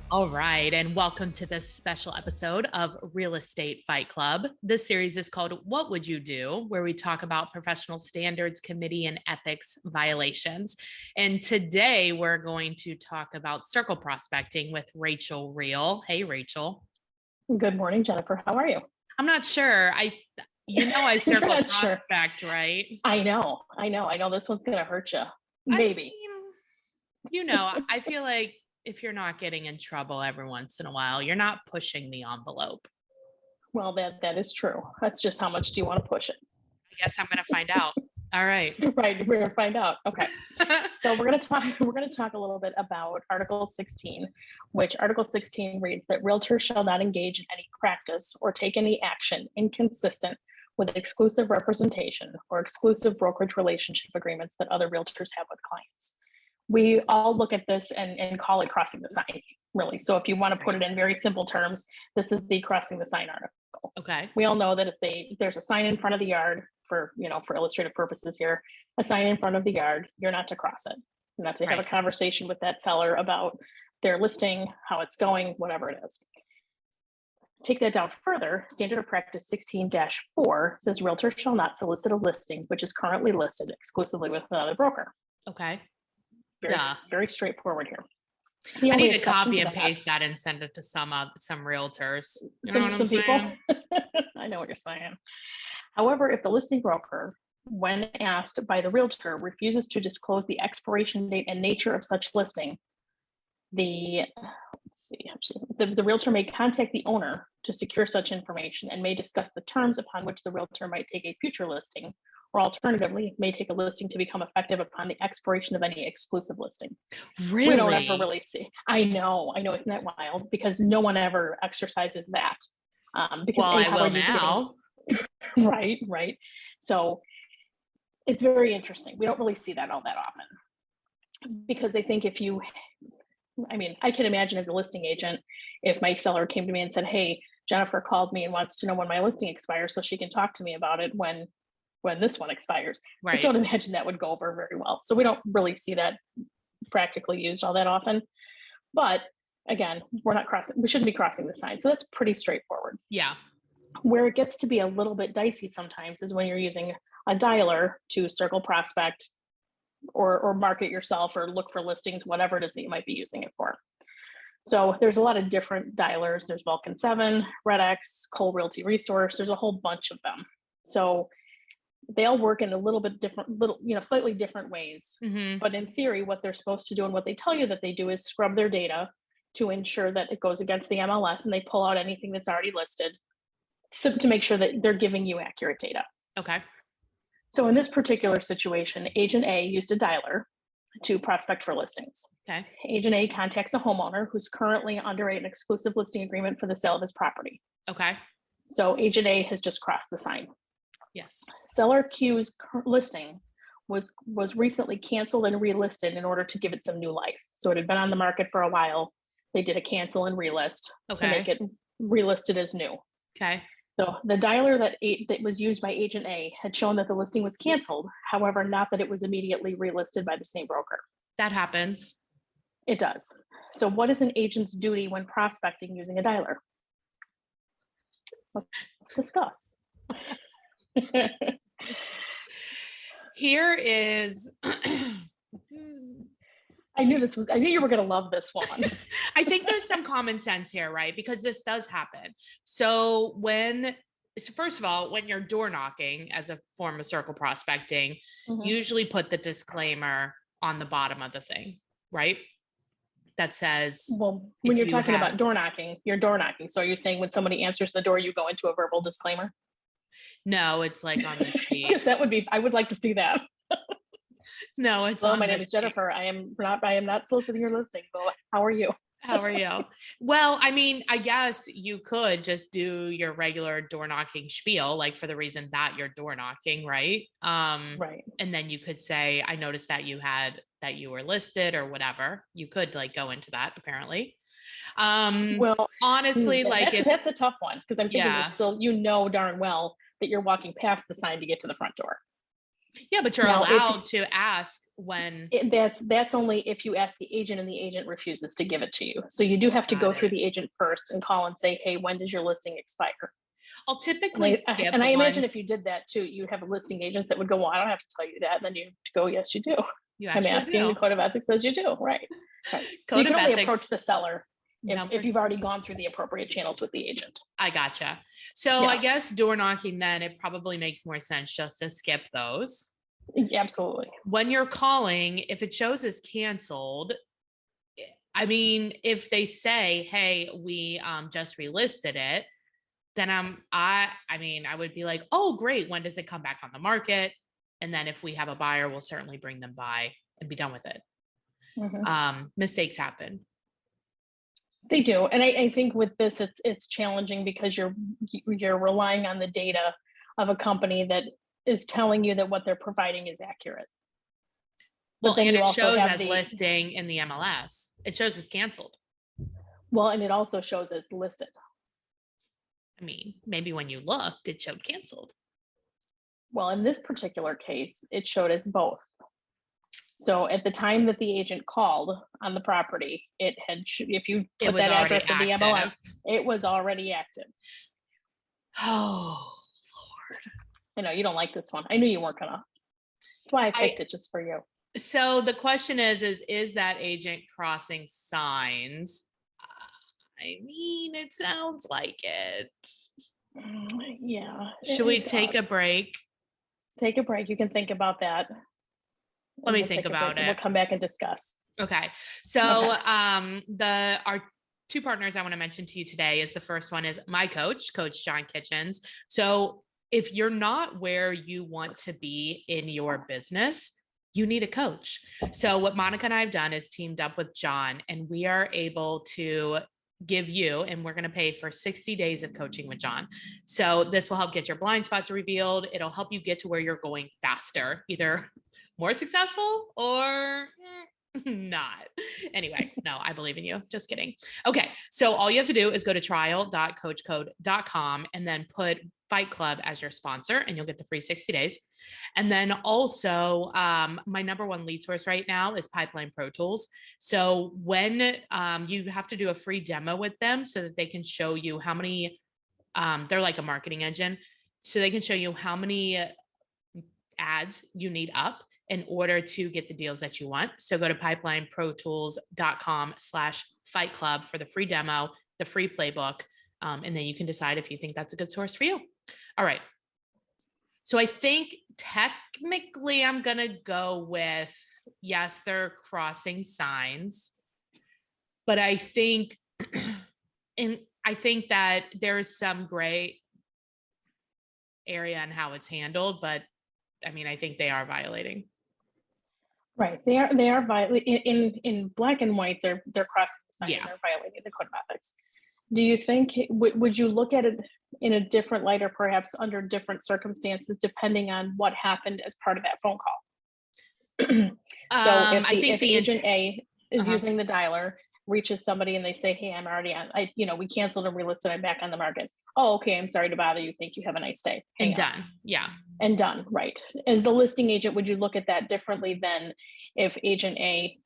All right, and welcome to this special episode of Real Estate Fight Club. This series is called What Would You Do?, where we talk about professional standards, committee, and ethics violations. And today we're going to talk about circle prospecting with Rachel Rreal. Hey, Rachel. Good morning, Jennifer. How are you? I'm not sure. I You're circle not sure. prospect, right? I know this one's going to hurt you. I Maybe. mean, I feel like if you're not getting in trouble every once in a while, you're not pushing the envelope. Well, that is true. That's just how much do you want to push it? I guess I'm going to find out. All right. Right. We're going to find out. Okay. So we're going to talk a little bit about Article 16, which Article 16 reads that realtors shall not engage in any practice or take any action inconsistent with exclusive representation or exclusive brokerage relationship agreements that other realtors have with clients. We all look at this and call it crossing the sign, really. So if you want to put it in very simple terms, this is the crossing the sign article. Okay. We all know that if there's a sign in front of the yard for illustrative purposes here, a sign in front of the yard, you're not to cross it. You're not to have a conversation with that seller about their listing, how it's going, whatever it is. Take that down further. Standard of Practice 16-4 says realtors shall not solicit a listing which is currently listed exclusively with another broker. Okay. Very straightforward here. I need to copy and paste that and send it to some realtors. Some people. I know what you're saying. However, if the listing broker, when asked by the realtor, refuses to disclose the expiration date and nature of such listing, the realtor may contact the owner to secure such information and may discuss the terms upon which the realtor might take a future listing, or alternatively may take a listing to become effective upon the expiration of any exclusive listing. Really? We don't ever really see. I know. Isn't that wild? Because no one ever exercises that. Because I will now. Right. So it's very interesting. We don't really see that all that often, because I think I can imagine as a listing agent, if my seller came to me and said, hey, Jennifer called me and wants to know when my listing expires so she can talk to me about it when this one expires. Right. I don't imagine that would go over very well. So we don't really see that practically used all that often. But again, we shouldn't be crossing the sign. So that's pretty straightforward. Yeah. Where it gets to be a little bit dicey sometimes is when you're using a dialer to circle prospect or market yourself or look for listings, whatever it is that you might be using it for. So there's a lot of different dialers. There's Vulcan 7, Red X, Cole Realty Resource. There's a whole bunch of them. So they all work in a little bit different, slightly different ways. Mm-hmm. But in theory, what they're supposed to do and what they tell you that they do is scrub their data to ensure that it goes against the MLS, and they pull out anything that's already listed to make sure that they're giving you accurate data. Okay. So in this particular situation, Agent A used a dialer to prospect for listings. Okay. Agent A contacts a homeowner who's currently under an exclusive listing agreement for the sale of his property. Okay. So Agent A has just crossed the sign. Yes. Seller Q's listing was recently canceled and relisted in order to give it some new life. So it had been on the market for a while. They did a cancel and relist to make it relisted as new. Okay. So the dialer that was used by Agent A had shown that the listing was canceled. However, not that it was immediately relisted by the same broker. That happens. It does. So what is an agent's duty when prospecting using a dialer? Let's discuss. Here is I knew you were going to love this one. I think there's some common sense here, right? Because this does happen. So first of all, when you're door knocking as a form of circle prospecting, usually put the disclaimer on the bottom of the thing, right? That says, well, when you're talking about door knocking, you're door knocking. So are you saying when somebody answers the door, you go into a verbal disclaimer? No, it's like on the sheet. Because I would like to see that. No, it's my name is Jennifer. I am not soliciting your listing. But how are you? How are you? Well, I mean, I guess you could just do your regular door knocking spiel, like for the reason that you're door knocking, right? Right. And then you could say, I noticed that you were listed or whatever. You could like go into that apparently. Well, honestly, that's a tough one, because I'm thinking you're still, darn well that you're walking past the sign to get to the front door. Yeah, but you're Now, allowed to ask when. that's only if you ask the agent and the agent refuses to give it to you. So you do have to Got go through it. the agent first and call and say, hey, when does your listing expire? I'll typically skip And I imagine if you once. did that too, you have listing agents that would go, well, I don't have to tell you that. And then you go, yes, you do. You I'm actually asking, do. the code of ethics says you do. Right. So Code you of can only ethics. approach the seller Number. if you've already gone through the appropriate channels with the agent. I gotcha. So Yeah. I guess door knocking, then it probably makes more sense just to skip those. Absolutely. When you're calling, if it shows as canceled, I mean, if they say, hey, we just relisted it, then I mean, I would be like, oh, great. When does it come back on the market? And then if we have a buyer, we'll certainly bring them by and be done with it. Mistakes happen. They do. And I think with this, it's challenging because you're relying on the data of a company that is telling you that what they're providing is accurate. Well, and it shows as listing in the MLS. It shows as canceled. Well, and it also shows as listed. I mean, maybe when you looked, it showed canceled. Well, in this particular case, it showed as both. So at the time that the agent called on the property, it had, if you put that address in the MLS, it was already active. Oh, Lord. I know you don't like this one. I knew you weren't gonna. That's why I picked it just for you. So the question is that agent crossing signs? I mean, it sounds like it. Yeah. Should we take a break? Take a break. You can think about that. Let me think about it. We'll come back and discuss. Okay. So our two partners I want to mention to you today is the first one is my coach, Coach John Kitchens. So if you're not where you want to be in your business, you need a coach. So what Monica and I have done is teamed up with John, and we are able to give you, and we're going to pay for 60 days of coaching with John. So this will help get your blind spots revealed. It'll help you get to where you're going faster, either more successful or not. Anyway, no, I believe in you. Just kidding. Okay. So all you have to do is go to trial.coachcode.com and then put Fight Club as your sponsor, and you'll get the free 60 days. And then also my number one lead source right now is Pipeline Pro Tools. So when you have to do a free demo with them so that they can show you how many, they're like a marketing engine. So they can show you how many ads you need up in order to get the deals that you want. So go to pipelineprotools.com/Fight Club for the free demo, the free playbook. And then you can decide if you think that's a good source for you. All right. So I think technically I'm going to go with, yes, they're crossing signs, but I think, I think that there's some gray area in how it's handled, but I mean, I think they are violating. Right. They are violating in black and white. They're crossing the sign. Yeah. They're violating the code of ethics. Do you think, would you look at it in a different light or perhaps under different circumstances, depending on what happened as part of that phone call? So if agent A is using the dialer, reaches somebody and they say, hey, I'm already on, we canceled and relisted, I'm back on the market. Oh, okay, I'm sorry to bother you. Thank you. Have a nice day. And done. Yeah. And done. Right. As the listing agent, would you look at that differently than if agent A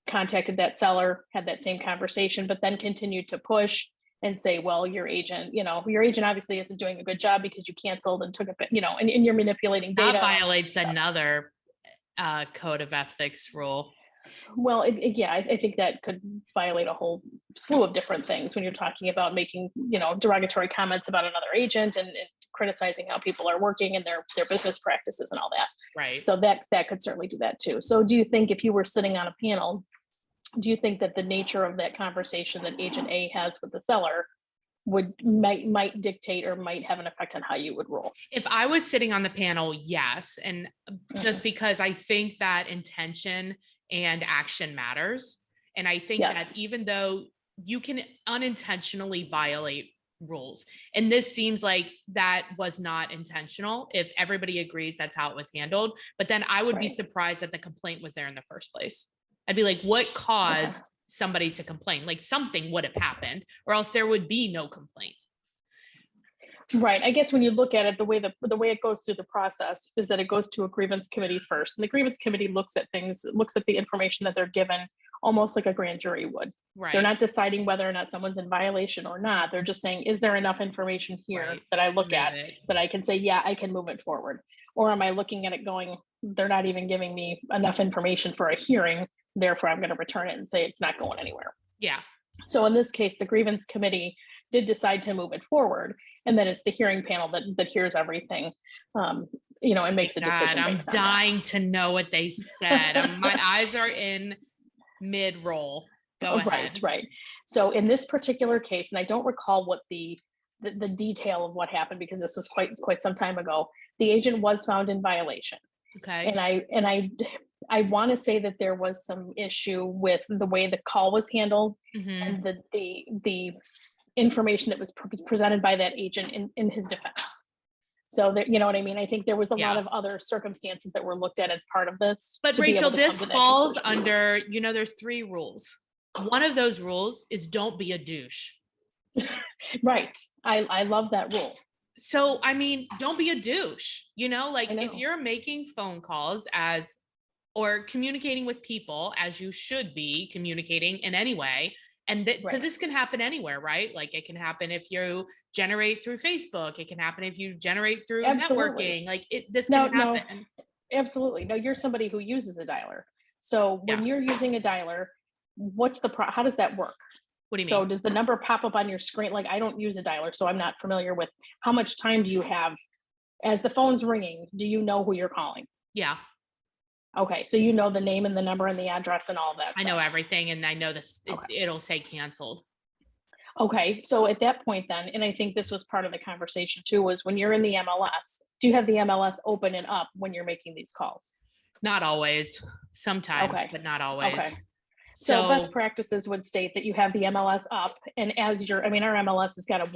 contacted that seller, had that same conversation, but then continued to push and say, well, your agent obviously isn't doing a good job because you canceled and took a bit, and you're manipulating data. That violates another code of ethics rule. Well, I think that could violate a whole slew of different things when you're talking about making, derogatory comments about another agent and criticizing how people are working and their business practices and all that. Right. So that could certainly do that too. So do you think if you were sitting on a panel, do you think that the nature of that conversation that agent A has with the seller might dictate or might have an effect on how you would rule? If I was sitting on the panel, yes. And just because I think that intention and action matters. And I think that even though you can unintentionally violate rules, and this seems like that was not intentional, if everybody agrees that's how it was handled, but then I would be surprised that the complaint was there in the first place. I'd be like, what caused somebody to complain? Like something would have happened or else there would be no complaint. Right. I guess when you look at it, the way it goes through the process is that it goes to a grievance committee first. And the grievance committee looks at the information that they're given almost like a grand jury would. Right. They're not deciding whether or not someone's in violation or not. They're just saying, is there enough information here that I look at that I can say, yeah, I can move it forward? Or am I looking at it going, they're not even giving me enough information for a hearing, therefore I'm going to return it and say it's not going anywhere. Yeah. So in this case, the grievance committee did decide to move it forward, and then it's the hearing panel that hears everything, and makes a decision. I'm dying to know what they said. My eyes are in mid-roll. Go ahead. Right. So in this particular case, and I don't recall what the detail of what happened because this was quite some time ago, the agent was found in violation. Okay. And I want to say that there was some issue with the way the call was handled and the information that was presented by that agent in his defense. So that, you know what I mean? I think there was a lot of other circumstances that were looked at as part of this. But Rachel, this falls under, there's 3 rules. One of those rules is don't be a douche. Right. I love that rule. So, don't be a douche, if you're making phone calls or communicating with people as you should be communicating in any way. And because this can happen anywhere, right? Like it can happen if you generate through Facebook. It can happen if you generate through networking. Like this can happen. No, absolutely. No, you're somebody who uses a dialer. So when you're using a dialer, how does that work? What do you mean? So does the number pop up on your screen? Like I don't use a dialer, so I'm not familiar with how much time do you have as the phone's ringing? Do you know who you're calling? Yeah. Okay, so you know the name and the number and the address and all of that stuff. I know everything, and I know this. It'll say canceled. Okay, so at that point then, and I think this was part of the conversation too, was when you're in the MLS, do you have the MLS open and up when you're making these calls? Not always. Sometimes, but not always. Okay. So best practices would state that you have the MLS up, and as our MLS has got a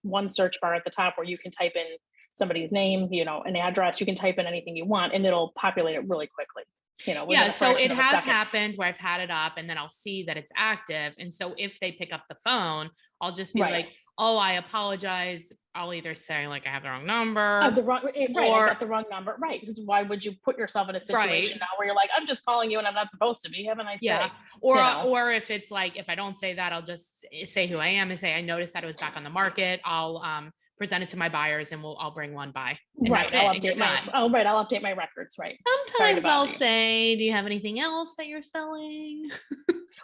one search bar at the top where you can type in somebody's name, an address, you can type in anything you want and it'll populate it really quickly. So it has happened where I've had it up and then I'll see that it's active. And so if they pick up the phone, I'll just be like, oh, I apologize. I'll either say like I have the wrong number. I got the wrong number. Right. Because why would you put yourself in a situation now where you're like, I'm just calling you and I'm not supposed to be. Have a nice day. Or if it's like, if I don't say that, I'll just say who I am and say, I noticed that it was back on the market. I'll present it to my buyers and I'll bring one by. Right. I'll update my records. Right. Sometimes I'll say, do you have anything else that you're selling?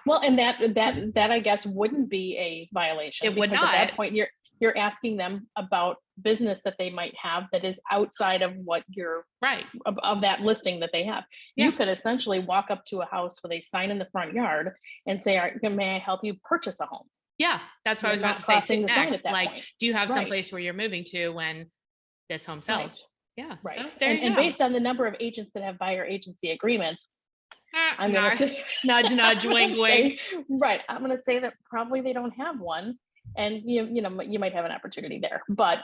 Well, and that I guess wouldn't be a violation. It would not. At that point, you're asking them about business that they might have that is outside of what you're of that listing that they have. Yeah. You could essentially walk up to a house with a sign in the front yard and say, may I help you purchase a home? Yeah, that's what I was about to say next. Like, point. Do you have some place where you're moving to when this home sells? Right. Yeah. Right. So and based on the number of agents that have buyer agency agreements, I'm going to say nudge, nudge, wink, wink. Right. I'm going to say that probably they don't have one, and you might have an opportunity there. But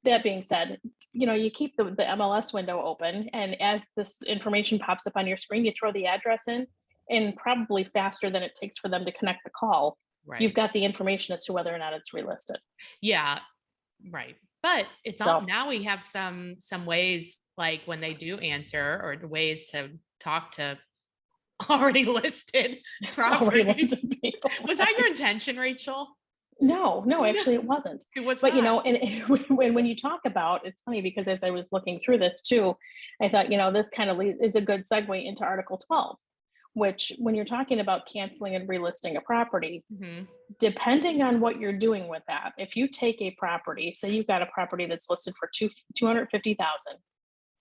that being said, you keep the MLS window open, and as this information pops up on your screen, you throw the address in, and probably faster than it takes for them to connect the call. Right. You've got the information as to whether or not it's relisted. Yeah. Right. But it's all now we have some ways, like when they do answer, or ways to talk to already listed properties. Was that your intention, Rachel? No, actually it wasn't. It was but not. And when you talk about, it's funny because as I was looking through this too, I thought, this kind of is a good segue into Article 12. Which when you're talking about canceling and relisting a property, depending on what you're doing with that, if you take a property, say you've got a property that's listed for $250,000,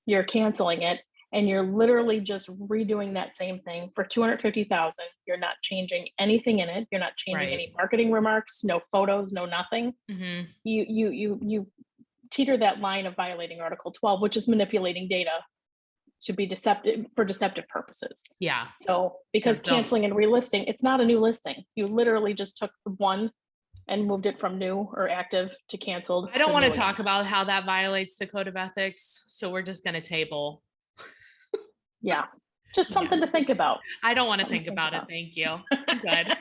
you're canceling it and you're literally just redoing that same thing for $250,000. You're not changing anything in it. You're not changing any marketing remarks, no photos, no nothing. You teeter that line of violating Article 12, which is manipulating data to be deceptive purposes. Yeah. So because canceling and relisting, it's not a new listing. You literally just took one and moved it from new or active to canceled. I don't want to talk about how that violates the code of ethics. So we're just going to table. Yeah. Just something to think about. I don't want to think about it. Thank you. I'm good.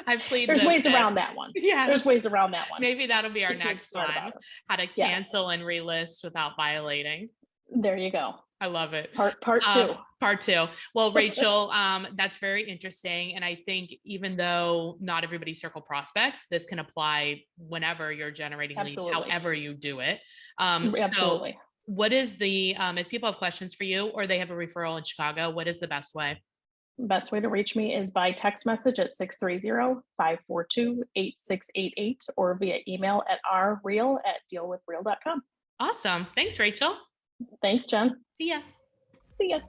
I plead There's the ways fifth. around that one. Yes. There's ways around that one. Maybe that'll be our Just being next smart one. about it. How to Yes. cancel and relist without violating. There you go. I love it. Part two. Part two. Well, Rachel, that's very interesting. And I think even though not everybody circle prospects, this can apply whenever you're generating leads, however you do it. Absolutely. So what is the, if people have questions for you or they have a referral in Chicago, what is the best way? Best way to reach me is by text message at 630-542-8688 or via email at rreal@dealwithreal.com. Awesome. Thanks, Rachel. Thanks, Jen. See ya. See ya.